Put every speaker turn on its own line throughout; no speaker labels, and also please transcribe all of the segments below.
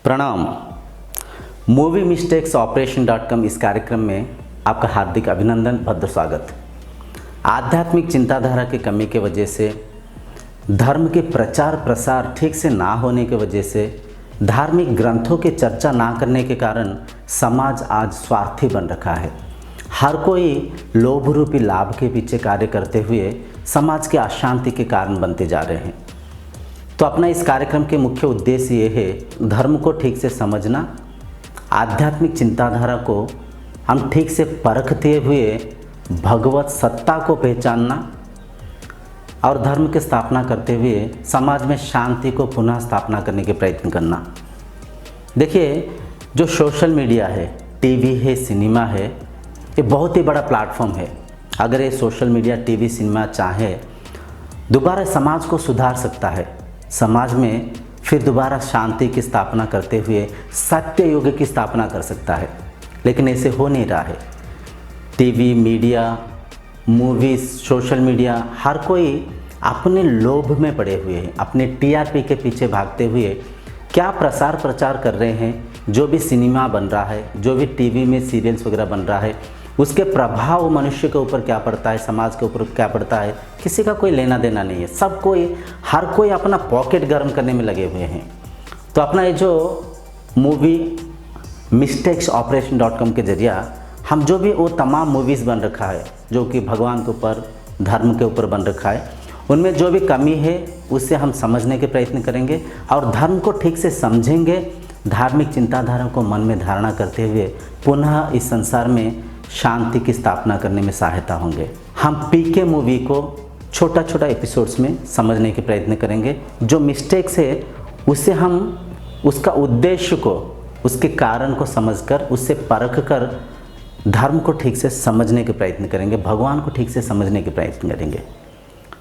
प्रणाम। Movie mistakes ऑपरेशन.com इस कार्यक्रम में आपका हार्दिक अभिनंदन, भद्र स्वागत। आध्यात्मिक चिंताधारा की कमी की वजह से, धर्म के प्रचार प्रसार ठीक से ना होने की वजह से, धार्मिक ग्रंथों की चर्चा ना करने के कारण समाज आज स्वार्थी बन रखा है। हर कोई लोभ रूपी लाभ के पीछे कार्य करते हुए समाज के अशांति के कारण बनते जा रहे हैं। तो अपना इस कार्यक्रम के मुख्य उद्देश्य ये है, धर्म को ठीक से समझना, आध्यात्मिक चिंताधारा को हम ठीक से परखते हुए भगवत सत्ता को पहचानना और धर्म की स्थापना करते हुए समाज में शांति को पुनः स्थापना करने के प्रयत्न करना। देखिए, जो सोशल मीडिया है, टीवी है, सिनेमा है, ये बहुत ही बड़ा प्लेटफॉर्म है। अगर ये सोशल मीडिया, टीवी, सिनेमा चाहे दोबारा समाज को सुधार सकता है, समाज में फिर दोबारा शांति की स्थापना करते हुए सत्य युग की स्थापना कर सकता है, लेकिन ऐसे हो नहीं रहा है। TV, media, movies, social media, हर कोई अपने लोभ में पड़े हुए हैं, अपने टीआरपी के पीछे भागते हुए क्या प्रसार प्रचार कर रहे हैं। जो भी सिनेमा बन रहा है, जो भी टीवी में सीरियल्स वगैरह बन रहा है, उसके प्रभाव मनुष्य के ऊपर क्या पड़ता है, समाज के ऊपर क्या पड़ता है, किसी का कोई लेना देना नहीं है। सब कोई, हर कोई अपना पॉकेट गर्म करने में लगे हुए हैं। तो अपना ये जो मूवी मिस्टेक्स ऑपरेशन.com के जरिए हम जो भी वो तमाम मूवीज़ बन रखा है जो कि भगवान के ऊपर, धर्म के ऊपर बन रखा है, उनमें जो भी कमी है उससे हम समझने के प्रयत्न करेंगे और धर्म को ठीक से समझेंगे। धार्मिक चिंताधारा को मन में धारणा करते हुए पुनः इस संसार में शांति की स्थापना करने में सहायता होंगे। हम पीके मूवी को छोटा छोटा एपिसोड्स में समझने के प्रयत्न करेंगे। जो मिस्टेक्स है उससे हम उसका उद्देश्य को, उसके कारण को समझकर, उससे परख कर धर्म को ठीक से समझने के प्रयत्न करेंगे, भगवान को ठीक से समझने के प्रयत्न करेंगे।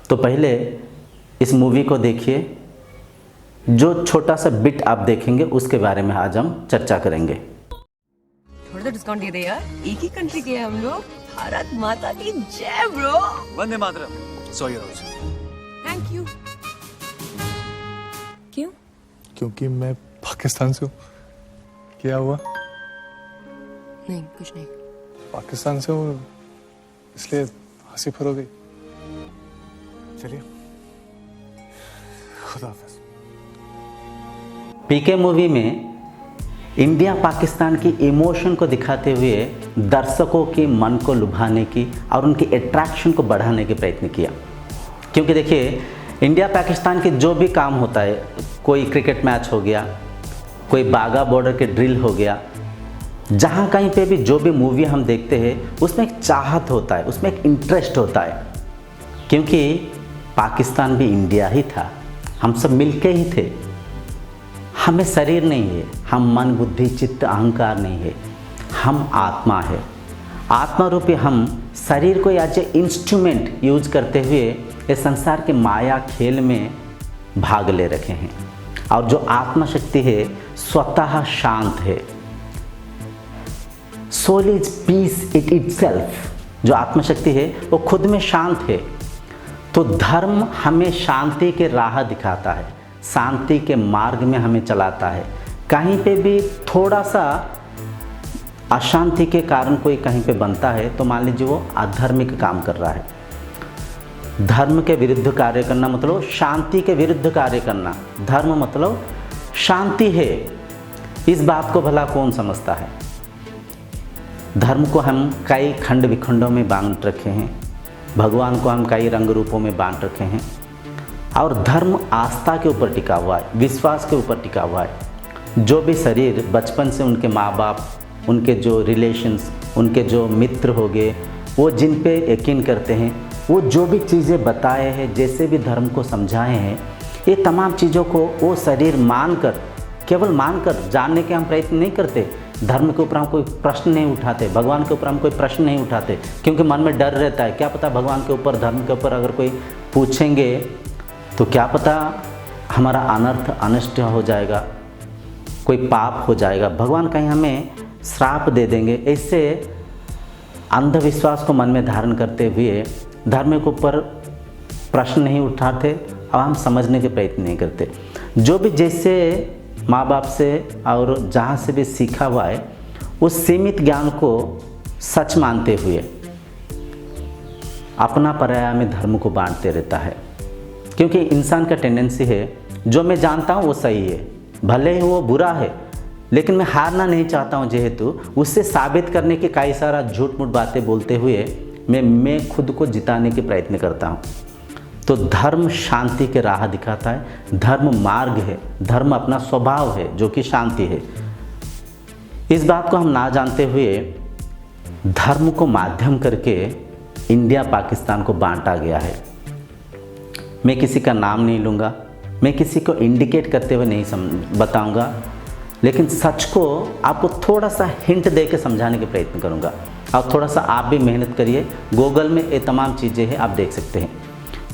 तो पहले इस मूवी को देखिए। जो छोटा सा बिट आप देखेंगे उसके बारे में आज हम चर्चा करेंगे।
थोड़ा सा डिस्काउंट दे दे यार, एक ही कंट्री के हैं हम लोग। भारत माता की जय bro.
Vande Mataram. 100 euros.
Thank you. क्यों?
क्योंकि मैं पाकिस्तान से हूँ। क्या हुआ?
नहीं, कुछ नहीं।
पाकिस्तान से हूँ इसलिए हंसी फर हो गई। चलिए, खुदा हाफिज।
पीके मूवी में इंडिया पाकिस्तान की इमोशन को दिखाते हुए दर्शकों के मन को लुभाने की और उनकी अट्रैक्शन को बढ़ाने के प्रयत्न किया। क्योंकि देखिए, इंडिया पाकिस्तान के जो भी काम होता है, कोई क्रिकेट मैच हो गया, कोई बागा बॉर्डर के ड्रिल हो गया, जहाँ कहीं पे भी जो भी मूवी हम देखते हैं उसमें एक चाहत होता है, उसमें एक इंटरेस्ट होता है। क्योंकि पाकिस्तान भी इंडिया ही था, हम सब मिलके ही थे। हमें शरीर नहीं है, हम मन, बुद्धि, चित्त, अहंकार नहीं है, हम आत्मा है। आत्मा रूपी हम शरीर को एज ए इंस्ट्रूमेंट यूज करते हुए इस संसार के माया खेल में भाग ले रखे हैं। और जो आत्मा शक्ति है स्वतः शांत है। Soul is peace it itself. जो आत्मा शक्ति है वो खुद में शांत है। तो धर्म हमें शांति के राह दिखाता है, शांति के मार्ग में हमें चलाता है। कहीं पे भी थोड़ा सा अशांति के कारण कोई कहीं पे बनता है तो मान लीजिए वो अधार्मिक काम कर रहा है। धर्म के विरुद्ध कार्य करना मतलब शांति के विरुद्ध कार्य करना। धर्म मतलब शांति है, इस बात को भला कौन समझता है। धर्म को हम कई खंड विखंडों में बांट रखे हैं, भगवान को हम कई रंग रूपों में बांट रखे हैं। और धर्म आस्था के ऊपर टिका हुआ है, विश्वास के ऊपर टिका हुआ है। जो भी शरीर बचपन से उनके माँ बाप, उनके जो रिलेशंस, उनके जो मित्र हो गए, वो जिन पे यकीन करते हैं, वो जो भी चीज़ें बताए हैं, जैसे भी धर्म को समझाए हैं, ये तमाम चीज़ों को वो शरीर मानकर, केवल मानकर, जानने के हम प्रयत्न नहीं करते। धर्म के ऊपर हम कोई प्रश्न नहीं उठाते, भगवान के ऊपर हम कोई प्रश्न नहीं उठाते, क्योंकि मन में डर रहता है। क्या पता भगवान के ऊपर, धर्म के ऊपर अगर कोई पूछेंगे तो क्या पता हमारा अनर्थ, अनिष्ट हो जाएगा, कोई पाप हो जाएगा, भगवान कहीं हमें श्राप दे देंगे। ऐसे अंधविश्वास को मन में धारण करते हुए धर्म के ऊपर प्रश्न नहीं उठाते और हम समझने के प्रयत्न नहीं करते। जो भी जैसे माँ बाप से और जहाँ से भी सीखा हुआ है उस सीमित ज्ञान को सच मानते हुए अपना पराया में धर्म को बांटते रहता है। क्योंकि इंसान का टेंडेंसी है जो मैं जानता हूँ वो सही है, भले ही वो बुरा है, लेकिन मैं हारना नहीं चाहता हूँ, जेहेतु उससे साबित करने की कई सारा झूठ मूठ बातें बोलते हुए मैं खुद को जिताने के प्रयत्न करता हूँ। तो धर्म शांति के राह दिखाता है, धर्म मार्ग है, धर्म अपना स्वभाव है जो कि शांति है। इस बात को हम ना जानते हुए धर्म को माध्यम करके इंडिया पाकिस्तान को बांटा गया है। मैं किसी का नाम नहीं लूँगा, मैं किसी को इंडिकेट करते हुए नहीं बताऊँगा, लेकिन सच को आपको थोड़ा सा हिंट दे के समझाने के प्रयत्न करूँगा। और थोड़ा सा आप भी मेहनत करिए, गूगल में ये तमाम चीज़ें हैं, आप देख सकते हैं।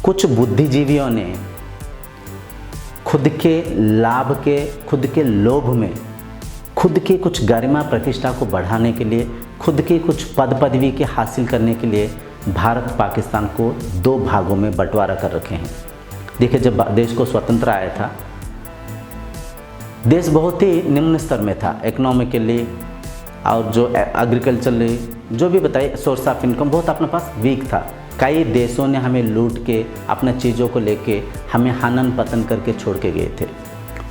कुछ बुद्धिजीवियों ने खुद के लाभ के, खुद के लोभ में, खुद की कुछ गरिमा प्रतिष्ठा को बढ़ाने के लिए, खुद की कुछ पद पदवी के हासिल करने के लिए भारत पाकिस्तान को दो भागों में बंटवारा कर रखे हैं। देखिए, जब देश को स्वतंत्र आया था, देश बहुत ही निम्न स्तर में था इकोनॉमिकली, और जो एग्रीकल्चरली जो भी बताइए सोर्स ऑफ इनकम बहुत अपने पास वीक था। कई देशों ने हमें लूट के अपने चीज़ों को लेके हमें हनन पतन करके छोड़ के गए थे।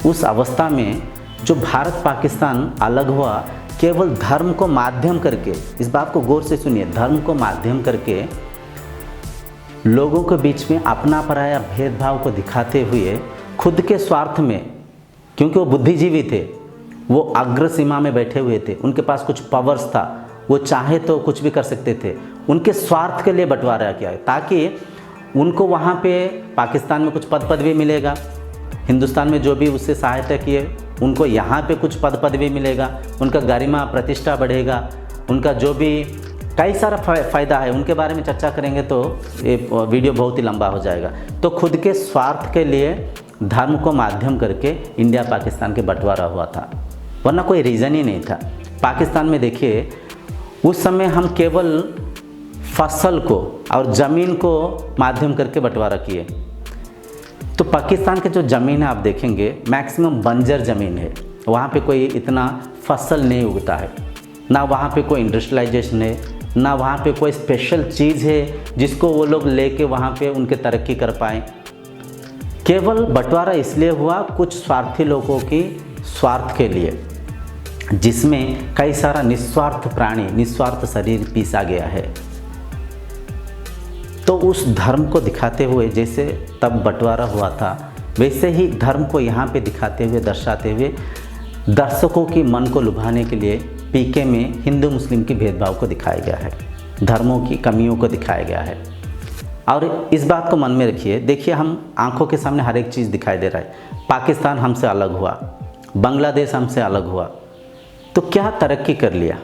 उस अवस्था में जो भारत पाकिस्तान अलग हुआ, केवल धर्म को माध्यम करके, इस बात को गौर से सुनिए, धर्म को माध्यम करके लोगों के बीच में अपना पराया भेदभाव को दिखाते हुए खुद के स्वार्थ में, क्योंकि वो बुद्धिजीवी थे, वो अग्र सीमा में बैठे हुए थे, उनके पास कुछ पावर्स था, वो चाहे तो कुछ भी कर सकते थे, उनके स्वार्थ के लिए बंटवारा किया है ताकि उनको वहाँ पे पाकिस्तान में कुछ पद पदवी मिलेगा, हिंदुस्तान में जो भी उससे सहायता किए उनको यहाँ पे कुछ पद पदवी मिलेगा, उनका गरिमा प्रतिष्ठा बढ़ेगा, उनका जो भी कई सारा फ़ायदा है, उनके बारे में चर्चा करेंगे तो ये वीडियो बहुत ही लंबा हो जाएगा। तो खुद के स्वार्थ के लिए धर्म को माध्यम करके इंडिया पाकिस्तान के बंटवारा हुआ था, वरना कोई रीज़न ही नहीं था। पाकिस्तान में देखिए, उस समय हम केवल फसल को और ज़मीन को माध्यम करके बंटवारा किए। तो पाकिस्तान के जो ज़मीन है आप देखेंगे मैक्सिमम बंजर ज़मीन है, वहाँ पे कोई इतना फसल नहीं उगता है, ना वहाँ पे कोई इंडस्ट्रियलाइजेशन है, ना वहाँ पे कोई स्पेशल चीज़ है जिसको वो लोग लेके वहाँ पे उनके तरक्की कर पाएँ। केवल बंटवारा इसलिए हुआ कुछ स्वार्थी लोगों की स्वार्थ के लिए, जिसमें कई सारा निस्वार्थ प्राणी, निस्वार्थ शरीर पीसा गया है। तो उस धर्म को दिखाते हुए जैसे तब बंटवारा हुआ था, वैसे ही धर्म को यहाँ पे दिखाते हुए, दर्शाते हुए दर्शकों की मन को लुभाने के लिए पीके में हिंदू मुस्लिम की भेदभाव को दिखाया गया है, धर्मों की कमियों को दिखाया गया है। और इस बात को मन में रखिए, देखिए हम आंखों के सामने हर एक चीज़ दिखाई दे रहा है। पाकिस्तान हमसे अलग हुआ, बांग्लादेश हमसे अलग हुआ, तो क्या तरक्की कर लिया,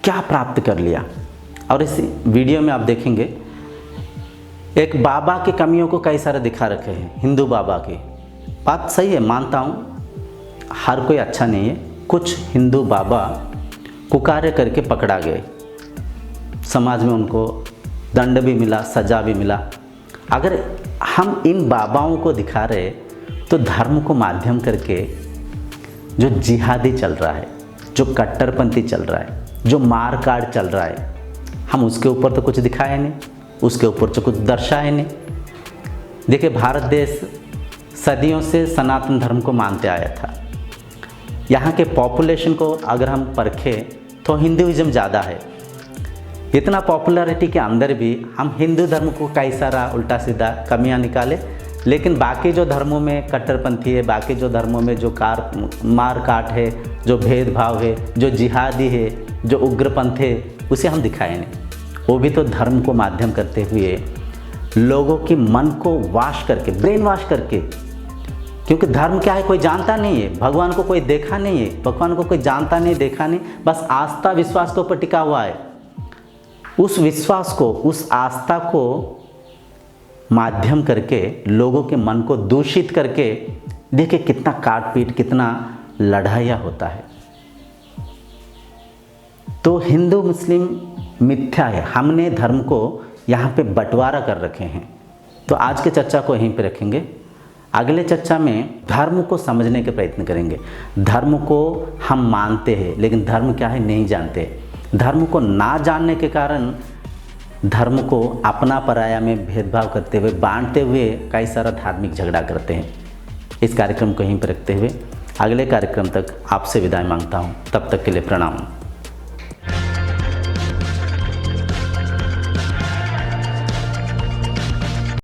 क्या प्राप्त कर लिया। और इस वीडियो में आप देखेंगे एक बाबा की कमियों को कई सारे दिखा रखे हैं, हिंदू बाबा की। बात सही है, मानता हूँ, हर कोई अच्छा नहीं है। कुछ हिंदू बाबा कुकारे करके पकड़ा गए, समाज में उनको दंड भी मिला, सज़ा भी मिला। अगर हम इन बाबाओं को दिखा रहे तो धर्म को माध्यम करके जो जिहादी चल रहा है, जो कट्टरपंथी चल रहा है, जो मार काट चल रहा है, हम उसके ऊपर तो कुछ दिखाए नहीं, उसके ऊपर तो कुछ दर्शाए नहीं। देखिए, भारत देश सदियों से सनातन धर्म को मानते आया था। यहाँ के पॉपुलेशन को अगर हम परखें तो हिंदुइज्म ज़्यादा है। इतना पॉपुलैरिटी के अंदर भी हम हिंदू धर्म को कई सारा उल्टा सीधा कमियां निकाले, लेकिन बाकी जो धर्मों में कट्टरपंथी है, बाकी जो धर्मों में जो मार काट है, जो भेदभाव है, जो जिहादी है, जो उग्रपंथ है, उसे हम दिखाए नहीं। वो भी तो धर्म को माध्यम करते हुए लोगों की मन को वाश करके, ब्रेन वाश करके, क्योंकि धर्म क्या है कोई जानता नहीं है, भगवान को कोई देखा नहीं है, भगवान को कोई जानता नहीं, देखा नहीं, बस आस्था विश्वास के ऊपर टिका हुआ है। उस विश्वास को, उस आस्था को माध्यम करके लोगों के मन को दूषित करके देखिए कितना काट पीट, कितना लड़ाइया होता है। तो हिंदू मुस्लिम मिथ्या है, हमने धर्म को यहाँ पे बंटवारा कर रखे हैं। तो आज के चर्चा को यहीं पे रखेंगे। अगले चर्चा में धर्म को समझने के प्रयत्न करेंगे। धर्म को हम मानते हैं लेकिन धर्म क्या है नहीं जानते। धर्म को ना जानने के कारण धर्म को अपना पराया में भेदभाव करते हुए, बांटते हुए कई सारा धार्मिक झगड़ा करते हैं। इस कार्यक्रम को यहीं पर रखते हुए अगले कार्यक्रम तक आपसे विदाई मांगता हूँ। तब तक के लिए प्रणाम।